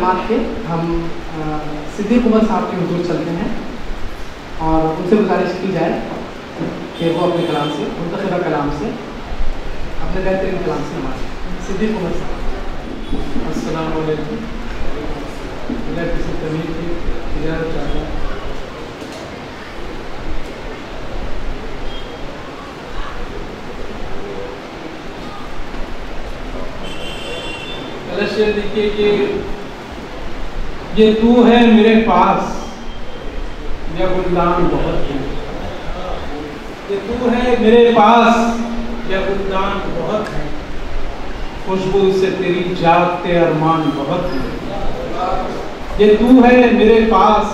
समाज के हम सिद्दीक उमर साहब के हुजूर चलते हैं और उनसे गुजारिश की जाए कि वो अपने कलाम से, मुंतखबा कलाम से, अपने बेहतरीन कलाम से हमारे सिद्दीक उमर साहब। अस्सलाम वालेकुम। मैं किसी तमीज़ की इजाज़त चाहता हूँ। शेर देखिए कि ये तू है मेरे पास या गुलदान बहुत है, ये तू है मेरे पास या गुलदान बहुत है, खुशबू से तेरी जागते अरमान बहुत है। ये तू है मेरे पास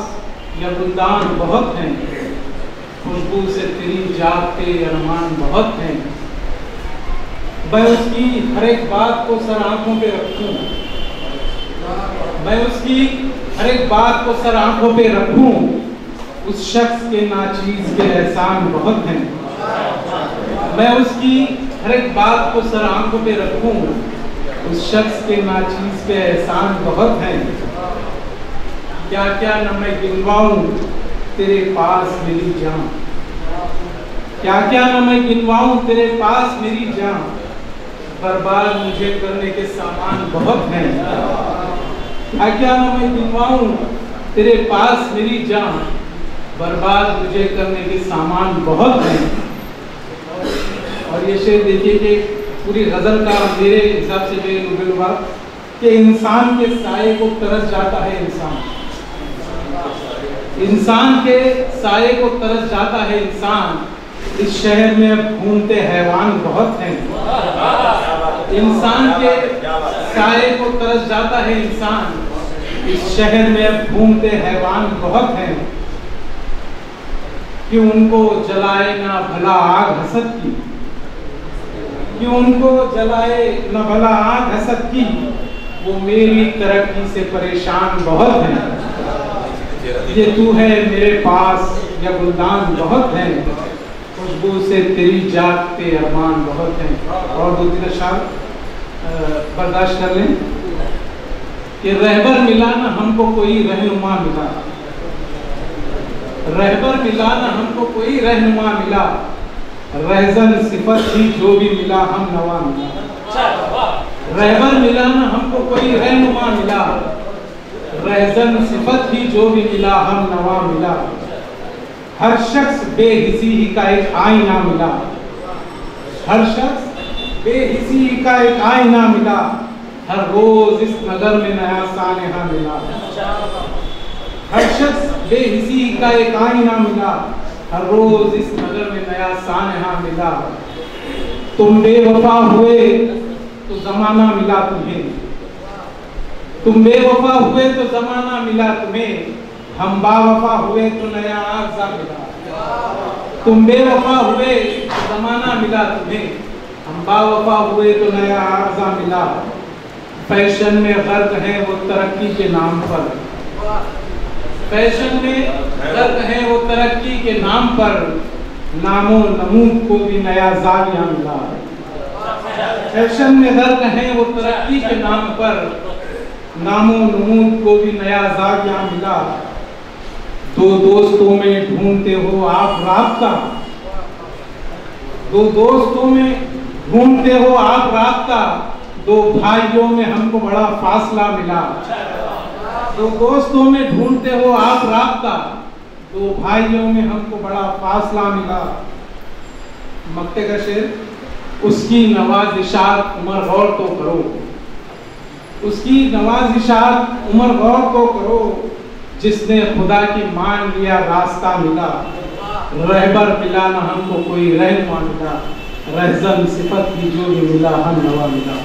या गुलदान बहुत है, खुशबू से तेरी जागते अरमान बहुत है। मैं उसकी हर एक बात को सर आंखों पे रखूं, मैं उसकी हर एक बात को सर आंखों पे रखूं, उस शख्स के नाचीज के एहसान बहुत हैं। मैं उसकी हर एक बात को सर आंखों पे रखूं, उस शख्स के नाचीज के एहसान बहुत हैं। क्या क्या न मैं गिनवाऊं तेरे पास मेरी जान, क्या क्या न मैं गिनवाऊं तेरे पास मेरी जान, बर्बाद मुझे करने के सामान बहुत हैं। क्या क्या न मैं गिनवाऊं तेरे पास मेरी जान, बर्बाद मुझे करने के सामान बहुत हैं। और ये शेर देखिए कि पूरी गजल का मेरे हिसाब से जो हुआ कि इंसान के साये को तरस जाता है, इंसान के साये को तरस जाता है इंसान, इस शहर में अब घूमते हैवान बहुत हैं। इंसान के साये को तरस जाता है इंसान, इस शहर में अब घूमते हैवान बहुत हैं। कि उनको जलाए ना भला आग हसद की, कि उनको जलाए ना भला आग हसद की, वो मेरी तरक्की से परेशान बहुत हैं। ये तू है मेरे पास या गुलदान बहुत है, खुशबू से तेरी जागते अरमान बहुत हैं। और दो तीन अशार बर्दाश्त कर लें कि रहबर मिला ना हमको कोई रहनुमा मिला, रहबर मिला ना हमको कोई रहनुमा मिला, रहजन सिफत ही जो भी मिला हम नवा मिला। रहबर मिला ना हमको कोई रहनुमा मिला, रहजन सिफत ही जो भी मिला हम नवा मिला। हर शख्स बेहिसी ही का एक आईना मिला, हर शख्स बेहिसी ही का एक आईना मिला, हर रोज इस नगर में नया सानेहा मिला। हर शख्स बेहिसी ही का एक आईना मिला, हर रोज इस नगर में नया सानेहा मिला। तुम बेवफा हुए तो जमाना मिला तुम्हें, तुम बेवफा हुए तो जमाना मिला तुम्हें, हम बावफा हुए तो नया आग़ज़ा मिला। तुम बेवफा हुए तो जमाना मिला तुम्हें, हम बावफा हुए तो नया आग़ज़ा मिला। फैशन में गर्क है वो तरक्की के नाम पर, फैशन में गर्क है वो तरक्की के नाम पर, नामो नमूद को भी नया ज़ाविया मिला। फैशन में गर्क है वो तरक्की के नाम पर, नामो नमूद को भी नया ज़ाविया मिला। दो दोस्तों में ढूंढते हो आप राब्ता, दो दोस्तों में ढूंढते हो आप राब्ता, दो भाइयों में हमको बड़ा फासला मिला। दो दोस्तों में ढूंढते हो आप राब्ता, दो भाइयों में हमको बड़ा फासला मिला। मक्ते का शेर, उसकी नवाजिशात उमर गौर तो करो, उसकी नवाजिशात उमर गौर तो करो, जिसने खुदा की मान लिया रास्ता मिला। रहबर मिला ना हमको कोई रहनुमा मिला, रहजन सिफत की जो भी मिला हम नवा मिला।